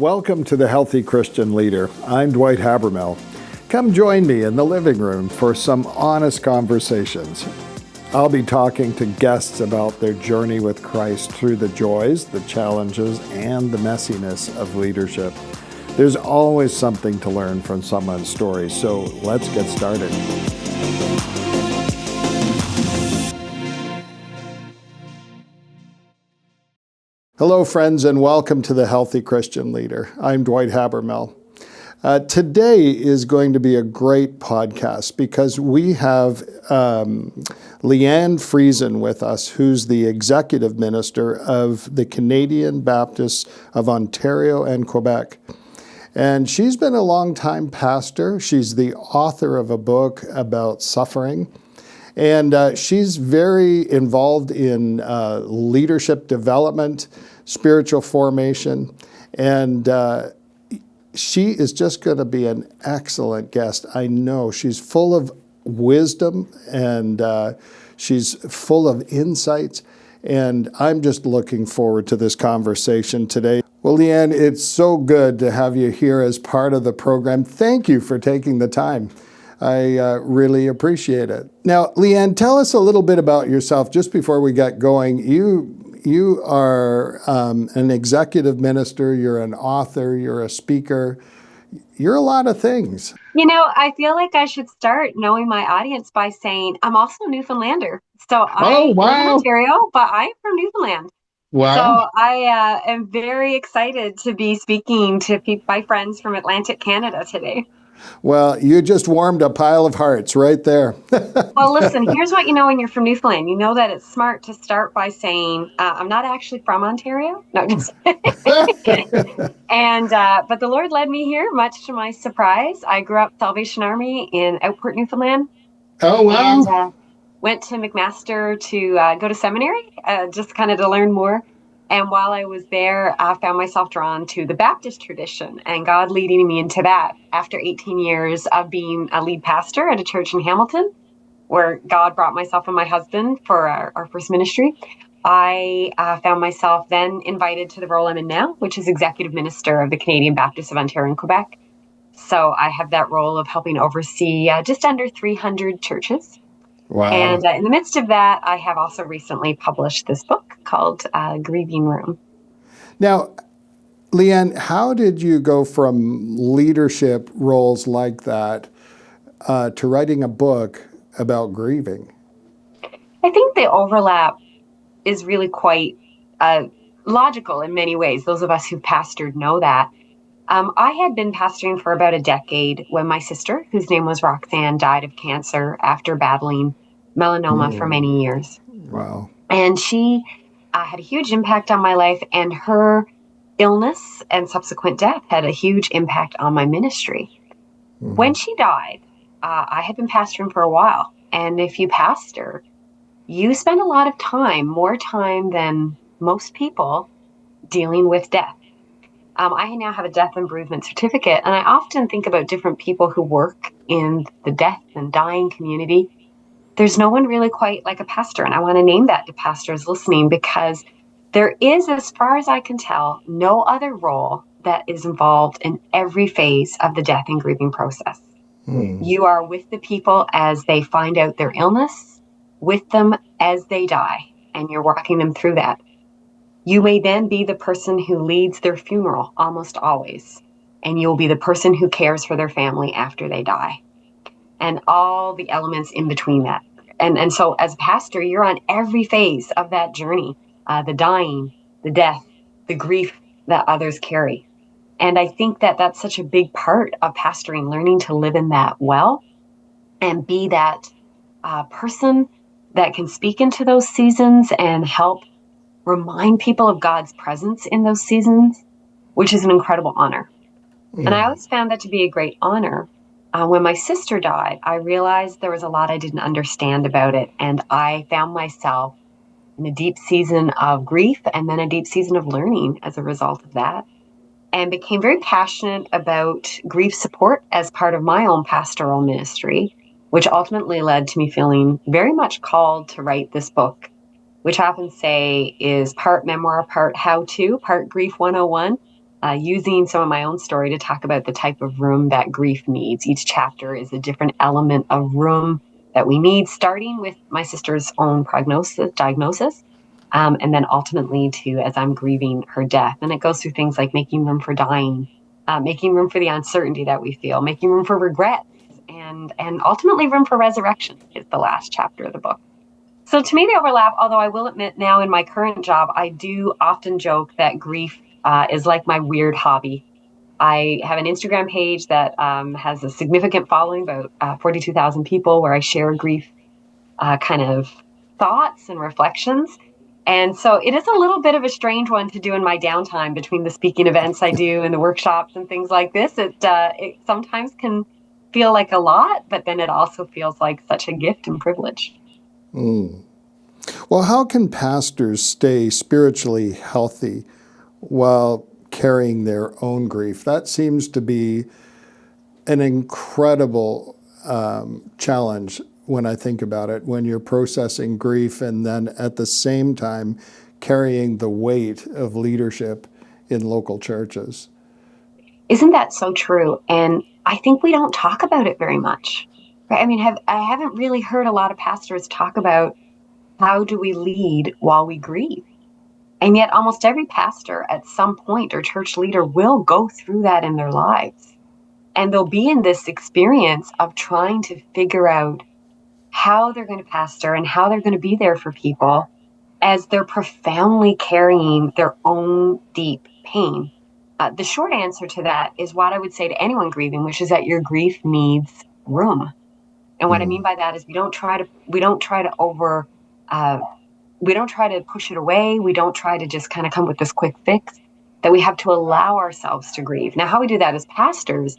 Welcome to the Healthy Christian Leader. I'm Dwight Habermehl. Come join me in the living room for some honest conversations. I'll be talking to guests about their journey with Christ through the joys, the challenges, and the messiness of leadership. There's always something to learn from someone's story, so let's get started. Hello, friends, and welcome to the Healthy Christian Leader. I'm Dwight Habermehl. Today is going to be a great podcast because we have Leanne Friesen with us, who's the executive minister of the Canadian Baptists of Ontario and Quebec. And she's been a long-time pastor. She's the author of a book about suffering. And she's very involved in leadership development, spiritual formation, and she is just going to be an excellent guest. I know she's full of wisdom and she's full of insights, and I'm just looking forward to this conversation today. Well, Leanne, it's so good to have you here as part of the program. Thank you for taking the time. I really appreciate it. Now, Leanne, tell us a little bit about yourself just before we get going. You are an executive minister, you're an author, you're a speaker, you're a lot of things. You know, I feel like I should start knowing my audience by saying I'm also a Newfoundlander. So I live in Ontario, but I'm from Newfoundland. Wow. So I am very excited to be speaking to my friends from Atlantic Canada today. Well, you just warmed a pile of hearts right there. Well, listen, here's what you know when you're from Newfoundland. You know that it's smart to start by saying, I'm not actually from Ontario. No, just and but the Lord led me here, much to my surprise. I grew up Salvation Army in Outport, Newfoundland. Oh, wow. And went to McMaster to go to seminary, just kind of to learn more. And while I was there, I found myself drawn to the Baptist tradition and God leading me into that after 18 years of being a lead pastor at a church in Hamilton, where God brought myself and my husband for our first ministry. I found myself then invited to the role I'm in now, which is executive minister of the Canadian Baptists of Ontario and Quebec. So I have that role of helping oversee just under 300 churches. Wow. And in the midst of that, I have also recently published this book called Grieving Room. Now, Leanne, how did you go from leadership roles like that to writing a book about grieving? I think the overlap is really quite logical in many ways. Those of us who've pastored know that. I had been pastoring for about a decade when my sister, whose name was Roxanne, died of cancer after battling melanoma for many years. Wow. And she had a huge impact on my life, and her illness and subsequent death had a huge impact on my ministry. Mm-hmm. When she died, I had been pastoring for a while. And if you pastor, you spend a lot of time, more time than most people, dealing with death. I now have a death and bereavement certificate, and I often think about different people who work in the death and dying community. There's no one really quite like a pastor, and I want to name that to pastors listening, because there is, as far as I can tell, no other role that is involved in every phase of the death and grieving process. You are with the people as they find out their illness, with them as they die, and you're walking them through that. You may then be the person who leads their funeral, almost always, and you'll be the person who cares for their family after they die, and all the elements in between that. And so as a pastor, you're on every phase of that journey, the dying, the death, the grief that others carry. And I think that that's such a big part of pastoring, learning to live in that well and be that person that can speak into those seasons and help remind people of God's presence in those seasons, which is an incredible honor. And I always found that to be a great honor. When my sister died, I realized there was a lot I didn't understand about it. And I found myself in a deep season of grief and then a deep season of learning as a result of that, and became very passionate about grief support as part of my own pastoral ministry, which ultimately led to me feeling very much called to write this book, which I often say is part memoir, part how-to, part grief 101. using some of my own story to talk about the type of room that grief needs. Each chapter is a different element of room that we need, starting with my sister's own diagnosis, and then ultimately to as I'm grieving her death. And it goes through things like making room for dying, making room for the uncertainty that we feel, making room for regret, and ultimately room for resurrection is the last chapter of the book. So to me, they overlap, although I will admit now in my current job, I do often joke that grief is like my weird hobby. I have an Instagram page that has a significant following, about 42,000 people, where I share grief kind of thoughts and reflections. And so it is a little bit of a strange one to do in my downtime between the speaking events I do and the workshops and things like this. It sometimes can feel like a lot, but then it also feels like such a gift and privilege. Mm. Well, how can pastors stay spiritually healthy while carrying their own grief? That seems to be an incredible challenge when I think about it, when you're processing grief and then at the same time carrying the weight of leadership in local churches. Isn't that so true? And I think we don't talk about it very much. Right? I mean, I haven't really heard a lot of pastors talk about how do we lead while we grieve. And yet almost every pastor at some point or church leader will go through that in their lives. And they'll be in this experience of trying to figure out how they're going to pastor and how they're going to be there for people as they're profoundly carrying their own deep pain. The short answer to that is what I would say to anyone grieving, which is that your grief needs room. And what I mean by that is we don't try to push it away. We don't try to just kind of come with this quick fix, that we have to allow ourselves to grieve. Now, how we do that as pastors,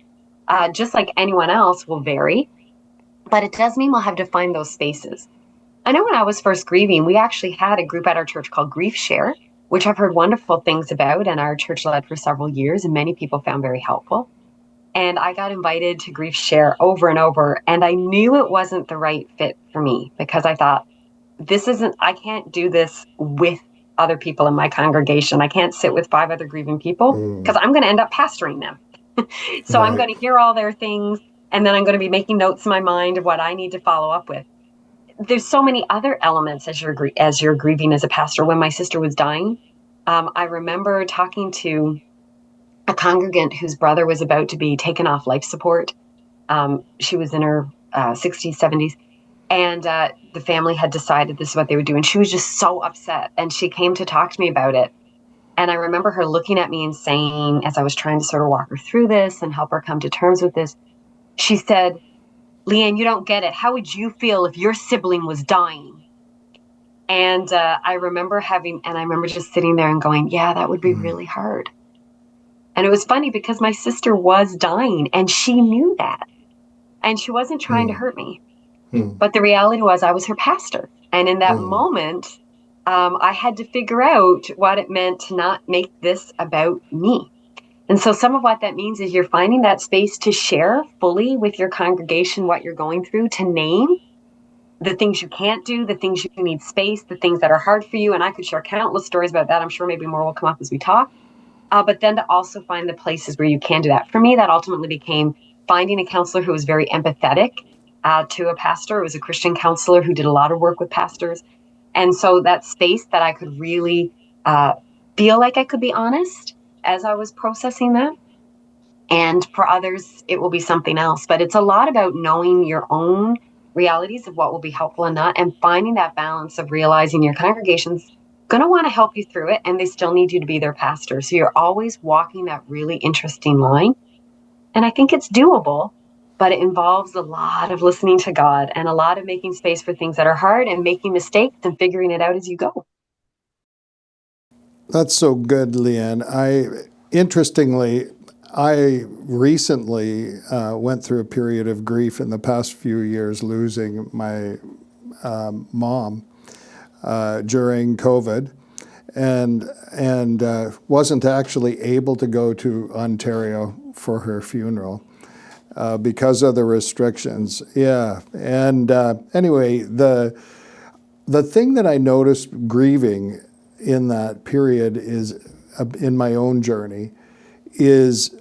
just like anyone else, will vary, but it does mean we'll have to find those spaces. I know when I was first grieving, we actually had a group at our church called Grief Share, which I've heard wonderful things about, and our church led for several years, and many people found very helpful. And I got invited to Grief Share over and over, and I knew it wasn't the right fit for me because I thought, I can't do this with other people in my congregation. I can't sit with 5 other grieving people because I'm going to end up pastoring them. So right. I'm going to hear all their things, and then I'm going to be making notes in my mind of what I need to follow up with. There's so many other elements as you're grieving as a pastor. When my sister was dying, I remember talking to a congregant whose brother was about to be taken off life support. She was in her 60s, 70s. And the family had decided this is what they would do. And she was just so upset. And she came to talk to me about it. And I remember her looking at me and saying, as I was trying to sort of walk her through this and help her come to terms with this, she said, "Leanne, you don't get it. How would you feel if your sibling was dying?" And I remember just sitting there and going, yeah, that would be really hard. And it was funny because my sister was dying and she knew that. And she wasn't trying to hurt me. But the reality was I was her pastor. And in that moment, I had to figure out what it meant to not make this about me. And so some of what that means is you're finding that space to share fully with your congregation what you're going through, to name the things you can't do, the things you need space, the things that are hard for you. And I could share countless stories about that. I'm sure maybe more will come up as we talk. But then to also find the places where you can do that. For me, that ultimately became finding a counselor who was very empathetic to a pastor. It was a Christian counselor who did a lot of work with pastors. And so that space that I could really feel like I could be honest as I was processing that. And for others, it will be something else. But it's a lot about knowing your own realities of what will be helpful and not, and finding that balance of realizing your congregation's going to want to help you through it, and they still need you to be their pastor. So you're always walking that really interesting line. And I think it's doable, but it involves a lot of listening to God and a lot of making space for things that are hard and making mistakes and figuring it out as you go. That's so good, Leanne. Interestingly, I recently went through a period of grief in the past few years, losing my mom during COVID, and wasn't actually able to go to Ontario for her funeral because of the restrictions. Yeah, and anyway, the thing that I noticed grieving in that period is in my own journey is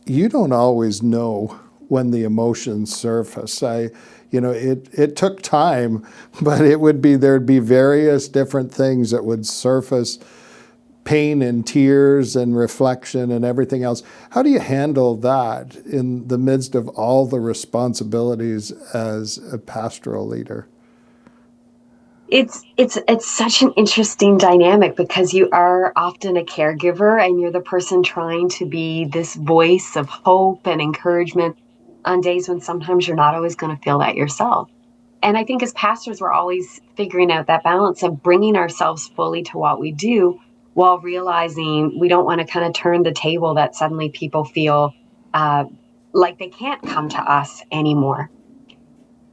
you don't always know when the emotions surface. It took time, but there'd be various different things that would surface, pain and tears and reflection and everything else. How do you handle that in the midst of all the responsibilities as a pastoral leader? It's such an interesting dynamic because you are often a caregiver and you're the person trying to be this voice of hope and encouragement on days when sometimes you're not always going to feel that yourself. And I think as pastors, we're always figuring out that balance of bringing ourselves fully to what we do while realizing we don't want to kind of turn the table that suddenly people feel like they can't come to us anymore.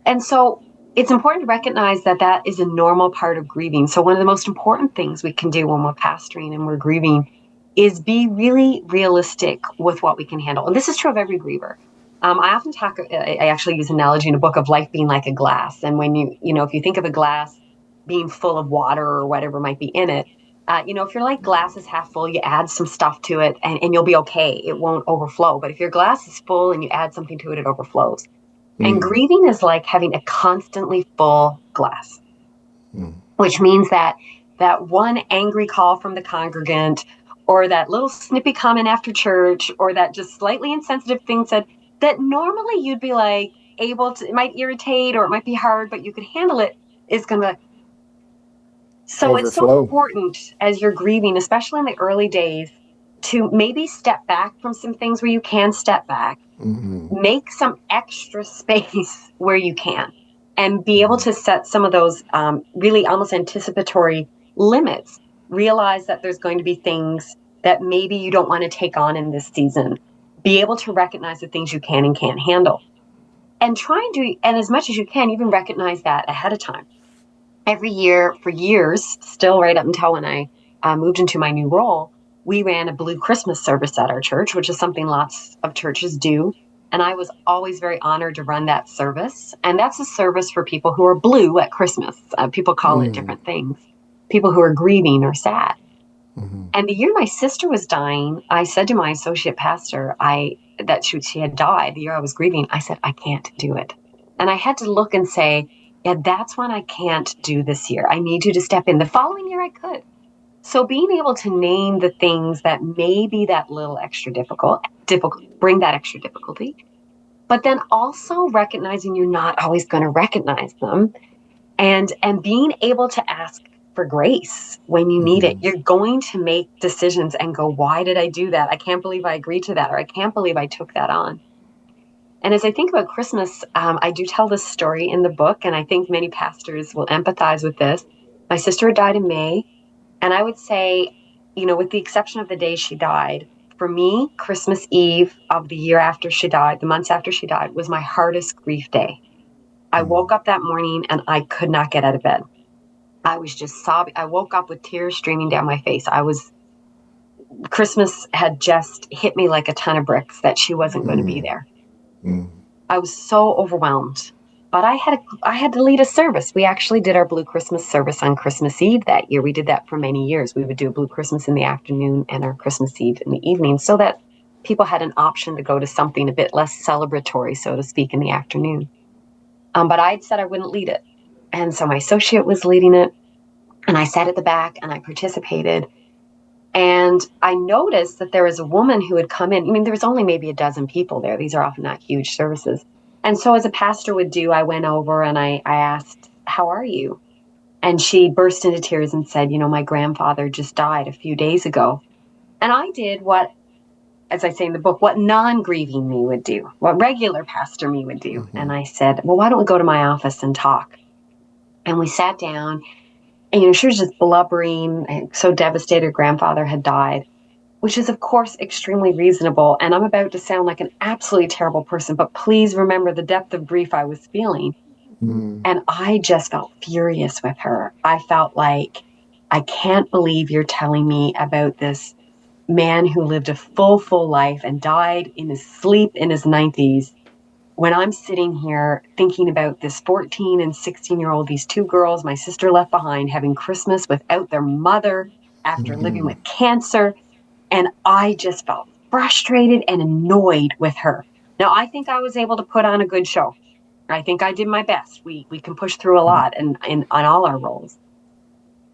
And so it's important to recognize that that is a normal part of grieving. So one of the most important things we can do when we're pastoring and we're grieving is be really realistic with what we can handle. And this is true of every griever. I often I actually use an analogy in a book of life being like a glass. And when if you think of a glass being full of water or whatever might be in it, if your like glass is half full, you add some stuff to it and you'll be okay. It won't overflow. But if your glass is full and you add something to it, it overflows. And grieving is like having a constantly full glass, which means that one angry call from the congregant or that little snippy comment after church or that just slightly insensitive thing said that normally you'd be like able to, it might irritate or it might be hard, but you could handle it, is going to. So overflow. It's so important as you're grieving, especially in the early days, to maybe step back from some things where you can step back. Make some extra space where you can and be able to set some of those really almost anticipatory limits. Realize that there's going to be things that maybe you don't want to take on in this season. Be able to recognize the things you can and can't handle. And and as much as you can, even recognize that ahead of time. Every year for years, still right up until when I moved into my new role, we ran a Blue Christmas service at our church, which is something lots of churches do. And I was always very honored to run that service. And that's a service for people who are blue at Christmas. People call it different things. People who are grieving or sad. And the year my sister was dying, I said to my associate pastor that she had died the year I was grieving. I said, I can't do it. And I had to look and say, yeah, that's one I can't do this year. I need you to step in. The following year I could. So being able to name the things that may be that little extra difficult, bring that extra difficulty, but then also recognizing you're not always going to recognize them and being able to ask for grace when you need it. You're going to make decisions and go, why did I do that? I can't believe I agreed to that, or I can't believe I took that on. And as I think about Christmas, I do tell this story in the book, and I think many pastors will empathize with this. My sister died in May, and I would say, with the exception of the day she died, for me, Christmas Eve of the year after she died, the months after she died, was my hardest grief day. I woke up that morning and I could not get out of bed. I was just sobbing. I woke up with tears streaming down my face. Christmas had just hit me like a ton of bricks that she wasn't going to be there. I was so overwhelmed, but I had to lead a service. We actually did our Blue Christmas service on Christmas Eve that year. We did that for many years. We would do a Blue Christmas in the afternoon and our Christmas Eve in the evening so that people had an option to go to something a bit less celebratory, so to speak, in the afternoon. But I'd said I wouldn't lead it. And so my associate was leading it, and I sat at the back and I participated. And I noticed that there was a woman who had come in. I mean, there was only maybe a dozen people there. These are often not huge services. And so as a pastor would do, I went over and I asked, how are you? And she burst into tears and said, my grandfather just died a few days ago. And I did what, as I say in the book, what non-grieving me would do, what regular pastor me would do. And I said, well, why don't we go to my office and talk? And we sat down. And, she was just blubbering and so devastated her grandfather had died, which is, of course, extremely reasonable. And I'm about to sound like an absolutely terrible person, but please remember the depth of grief I was feeling. And I just felt furious with her. I felt like, I can't believe you're telling me about this man who lived a full life and died in his sleep in his 90s. When I'm sitting here thinking about this 14 and 16-year-old, these two girls my sister left behind, having Christmas without their mother after living with cancer. And I just felt frustrated and annoyed with her. Now, I think I was able to put on a good show. I think I did my best. We can push through a lot and on all our roles.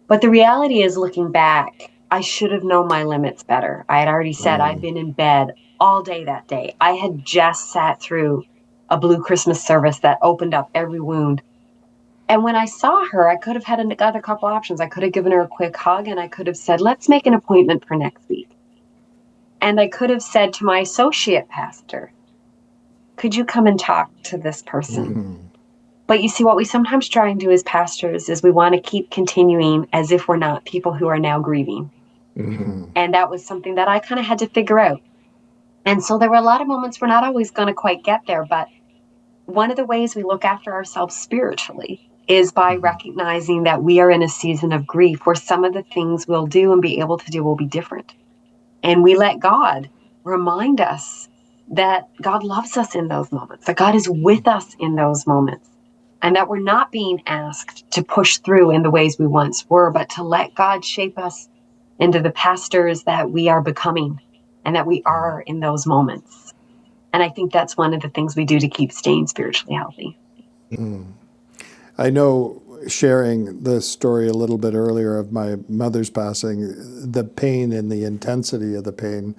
But the reality is, looking back, I should have known my limits better. I had already said I'd been in bed all day that day. I had just sat through a Blue Christmas service that opened up every wound. And when I saw her, I could have had another couple options. I could have given her a quick hug, and I could have said, let's make an appointment for next week. And I could have said to my associate pastor, could you come and talk to this person? But you see, what we sometimes try and do as pastors is we want to keep continuing as if we're not people who are now grieving. And that was something that I kind of had to figure out. And so there were a lot of moments we're not always going to quite get there. But one of the ways we look after ourselves spiritually is by recognizing that we are in a season of grief where some of the things we'll do and be able to do will be different. And we let God remind us that God loves us in those moments, that God is with us in those moments, and that we're not being asked to push through in the ways we once were, but to let God shape us into the pastors that we are becoming and that we are in those moments. And I think that's one of the things we do to keep staying spiritually healthy. I know, sharing the story a little bit earlier of my mother's passing, the pain and the intensity of the pain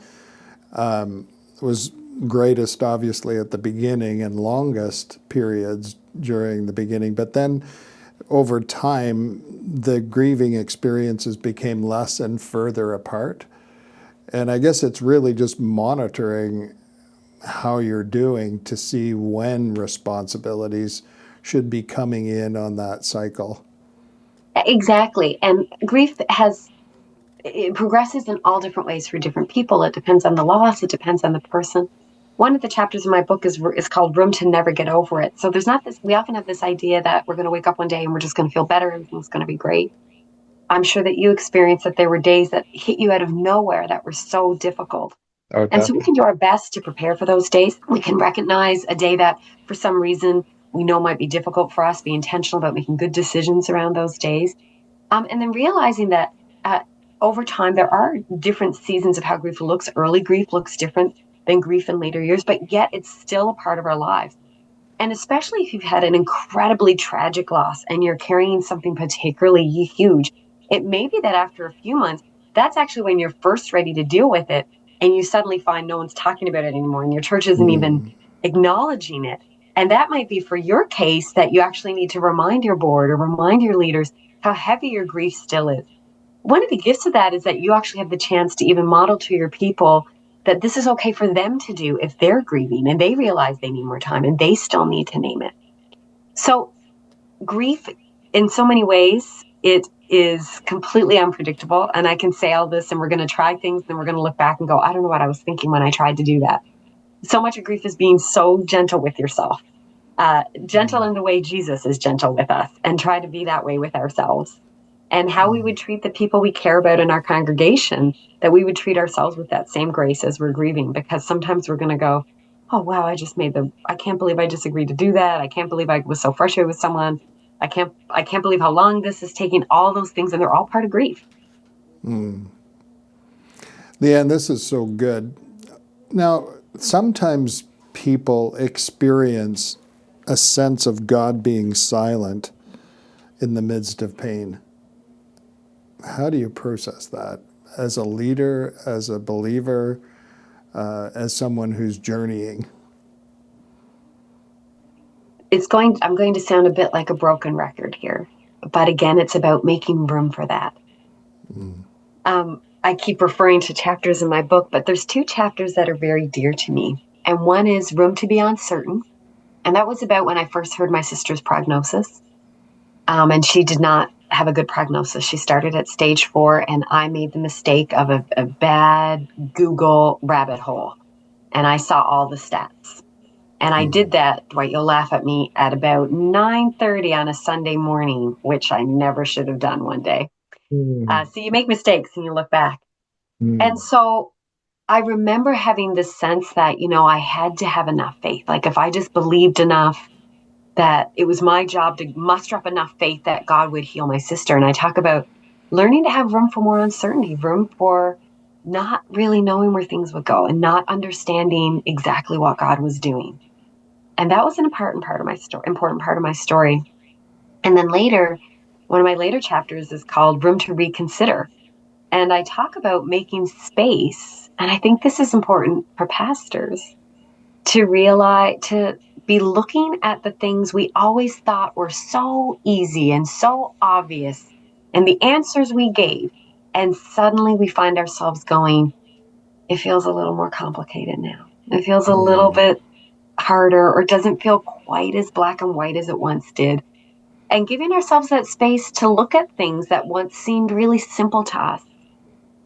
was greatest, obviously, at the beginning and longest periods during the beginning. But then over time, the grieving experiences became less and further apart. And I guess it's really just monitoring how you're doing to see when responsibilities should be coming in on that cycle. Exactly. And grief it progresses in all different ways for different people. It depends on the loss. It depends on the person. One of the chapters in my book is called Room to Never Get Over It. So there's not this, we often have this idea that we're going to wake up one day and we're just going to feel better. Everything's going to be great. I'm sure that you experienced that there were days that hit you out of nowhere that were so difficult. Oh, And so we can do our best to prepare for those days. We can recognize a day that for some reason we know might be difficult for us, be intentional about making good decisions around those days. And then realizing that over time, there are different seasons of how grief looks. Early grief looks different than grief in later years, but yet it's still a part of our lives. And especially if you've had an incredibly tragic loss and you're carrying something particularly huge, it may be that after a few months, that's actually when you're first ready to deal with it. And you suddenly find no one's talking about it anymore and your church isn't even acknowledging it. And that might be for your case that you actually need to remind your board or remind your leaders how heavy your grief still is. One of the gifts of that is that you actually have the chance to even model to your people that this is okay for them to do if they're grieving and they realize they need more time and they still need to name it. So grief, in so many ways, it is completely unpredictable. And I can say all this and we're going to try things and we're going to look back and go, I don't know what I was thinking when I tried to do that. So much of grief is being so gentle with yourself, gentle in the way Jesus is gentle with us, and try to be that way with ourselves. And how we would treat the people we care about in our congregation, that we would treat ourselves with that same grace as we're grieving. Because sometimes we're going to go, oh, wow, I can't believe I just agreed to do that. I can't believe I was so frustrated with someone. I can't believe how long this is taking, all those things. And they're all part of grief. Leanne, this is so good. Now, sometimes people experience a sense of God being silent in the midst of pain. How do you process that as a leader, as a believer, as someone who's journeying? I'm going to sound a bit like a broken record here, but again, it's about making room for that. I keep referring to chapters in my book, but there's two chapters that are very dear to me. And one is Room to Be Uncertain. And that was about when I first heard my sister's prognosis. And she did not have a good prognosis. She started at stage 4, and I made the mistake of a bad Google rabbit hole. And I saw all the stats. And I did that, Dwight, you'll laugh at me, at about 9:30 on a Sunday morning, which I never should have done one day. So you make mistakes and you look back. And so I remember having this sense that, I had to have enough faith. Like if I just believed enough, that it was my job to muster up enough faith that God would heal my sister. And I talk about learning to have room for more uncertainty, room for not really knowing where things would go and not understanding exactly what God was doing. And that was an important part of my story. And then later, one of my later chapters is called Room to Reconsider. And I talk about making space. And I think this is important for pastors to realize, to be looking at the things we always thought were so easy and so obvious and the answers we gave. And suddenly we find ourselves going, it feels a little more complicated now. It feels a little bit harder, or doesn't feel quite as black and white as it once did. And giving ourselves that space to look at things that once seemed really simple to us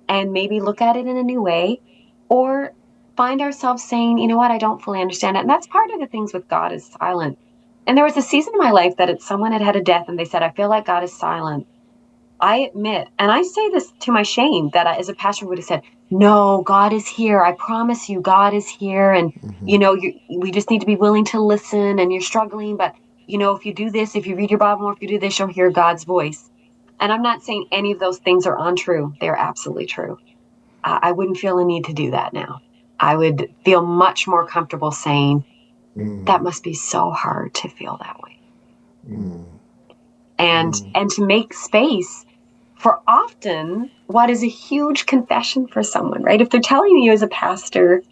and maybe look at it in a new way, or find ourselves saying, you know what, I don't fully understand it. And that's part of the things with God is silent. And there was a season in my life that someone had a death and they said, I feel like God is silent. I admit, and I say this to my shame, that I, as a pastor would have said, no, God is here. I promise you, God is here. And, we just need to be willing to listen, and you're struggling. But, if you do this, if you read your Bible, or if you do this, you'll hear God's voice. And I'm not saying any of those things are untrue. They're absolutely true. I wouldn't feel a need to do that now. I would feel much more comfortable saying, that must be so hard to feel that way. And to make space for often what is a huge confession for someone, right? If they're telling you as a pastor,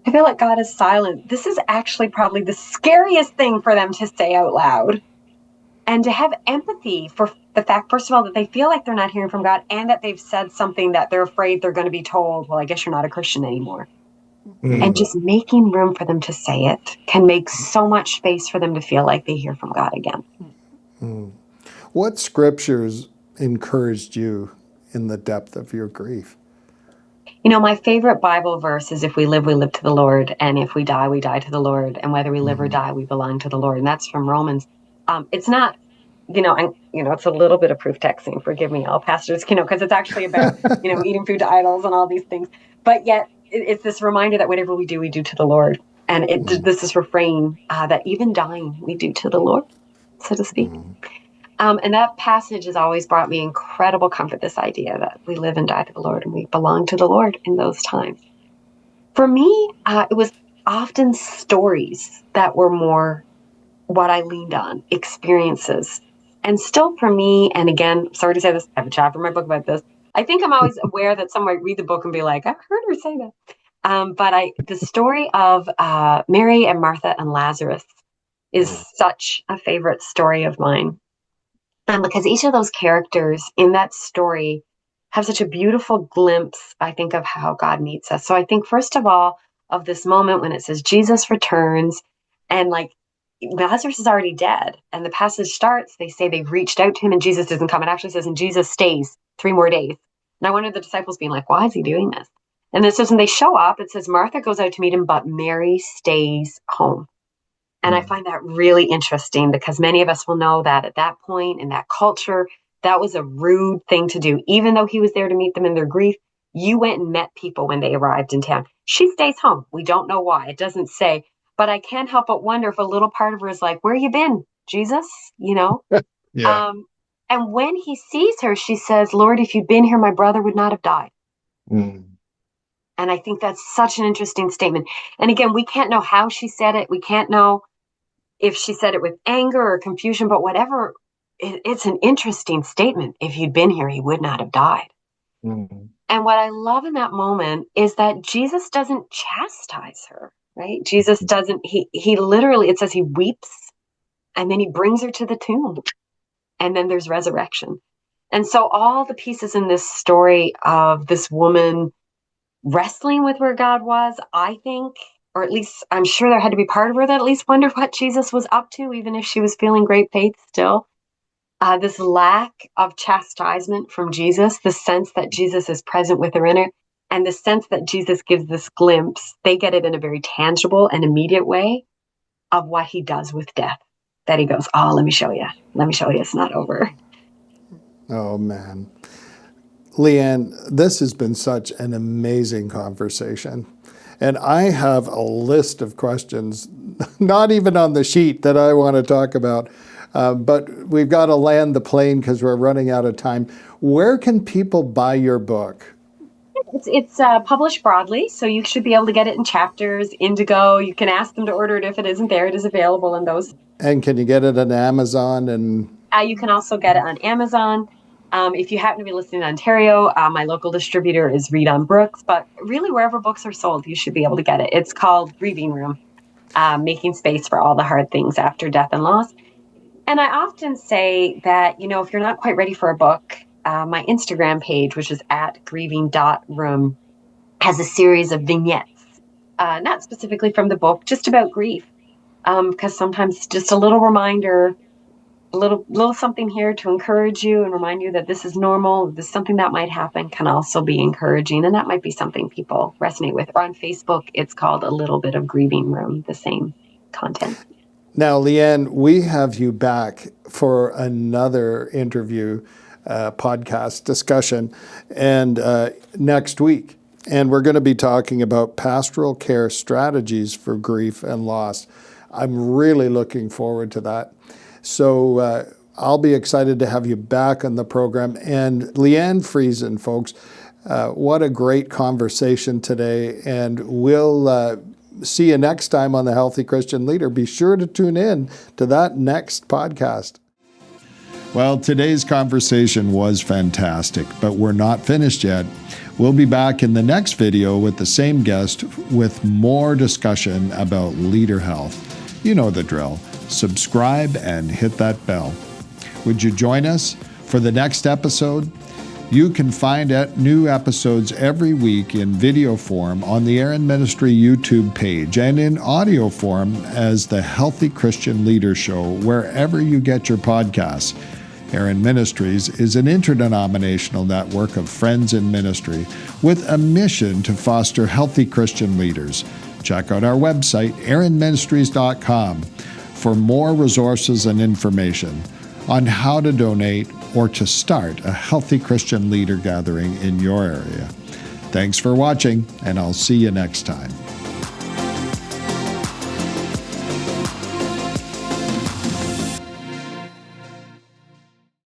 I feel like God is silent, this is actually probably the scariest thing for them to say out loud. And to have empathy for the fact, first of all, that they feel like they're not hearing from God, and that they've said something that they're afraid they're going to be told, well, I guess you're not a Christian anymore. And just making room for them to say it can make so much space for them to feel like they hear from God again. What scriptures encouraged you in the depth of your grief? My favorite Bible verse is, if we live to the Lord, and if we die to the Lord, and whether we live or die, we belong to the Lord. And that's from Romans. It's not, it's a little bit of proof texting, forgive me, all pastors, because it's actually about, eating food to idols and all these things. But yet it's this reminder that whatever we do to the Lord. And this is refrain that even dying, we do to the Lord, so to speak. And that passage has always brought me incredible comfort, this idea that we live and die to the Lord, and we belong to the Lord in those times. For me, it was often stories that were more what I leaned on, experiences. And still for me, and again, sorry to say this, I have a chapter in my book about this. I think I'm always aware that someone might read the book and be like, I've heard her say that. But the story of Mary and Martha and Lazarus is such a favorite story of mine. Because each of those characters in that story have such a beautiful glimpse, I think, of how God meets us. So I think, first of all, of this moment when it says Jesus returns, and like Lazarus is already dead, and the passage starts, they say they've reached out to him and Jesus doesn't come. It actually says, and Jesus stays 3 more days. And I wonder the disciples being like, why is he doing this? And it says when they show up, it says Martha goes out to meet him, but Mary stays home. And I find that really interesting, because many of us will know that at that point in that culture, that was a rude thing to do. Even though he was there to meet them in their grief, you went and met people when they arrived in town. She stays home. We don't know why. It doesn't say. But I can't help but wonder if a little part of her is like, where you been, Jesus? Yeah. And when he sees her, she says, Lord, if you'd been here, my brother would not have died. And I think that's such an interesting statement. And again, we can't know how she said it. We can't know if she said it with anger or confusion, but whatever, it's an interesting statement. If you'd been here, he would not have died. And what I love in that moment is that Jesus doesn't chastise her, right? Jesus doesn't, he literally, it says he weeps, and then he brings her to the tomb, and then there's resurrection. And so all the pieces in this story of this woman wrestling with where God was, I think, or at least I'm sure there had to be part of her that at least wondered what Jesus was up to, even if she was feeling great faith still. This lack of chastisement from Jesus, the sense that Jesus is present with her in it, and the sense that Jesus gives this glimpse, they get it in a very tangible and immediate way of what he does with death. That he goes, oh, let me show you. Let me show you. It's not over. Oh, man. Leanne, this has been such an amazing conversation. And I have a list of questions, not even on the sheet, that I want to talk about. But we've got to land the plane because we're running out of time. Where can people buy your book? It's published broadly, so you should be able to get it in chapters, Indigo. You can ask them to order it if it isn't there. It is available in those. And can you get it on Amazon? And you can also get it on Amazon. If you happen to be listening in Ontario, my local distributor is Read on Brooks, but really wherever books are sold, you should be able to get it. It's called Grieving Room, Making Space for All the Hard Things After Death and Loss. And I often say that, if you're not quite ready for a book, my Instagram page, which is at grieving.room, has a series of vignettes, not specifically from the book, just about grief. Because sometimes it's just a little reminder, a little something here to encourage you and remind you that this is normal. This something that might happen can also be encouraging, and that might be something people resonate with. Or on Facebook, it's called A Little Bit of Grieving Room, the same content. now, Leanne, we have you back for another interview, podcast discussion, and next week. And we're going to be talking about pastoral care strategies for grief and loss. I'm really looking forward to that. So I'll be excited to have you back on the program. And Leanne Friesen, folks, what a great conversation today. And we'll see you next time on The Healthy Christian Leader. Be sure to tune in to that next podcast. Well, today's conversation was fantastic, but we're not finished yet. We'll be back in the next video with the same guest with more discussion about leader health. You know the drill. Subscribe and hit that bell. Would you join us for the next episode? You can find new episodes every week in video form on the Aaron Ministry YouTube page and in audio form as the Healthy Christian Leader Show wherever you get your podcasts. Aaron Ministries is an interdenominational network of friends in ministry with a mission to foster healthy Christian leaders. Check out our website, aaronministries.com, for more resources and information on how to donate or to start a healthy Christian leader gathering in your area. Thanks for watching, and I'll see you next time.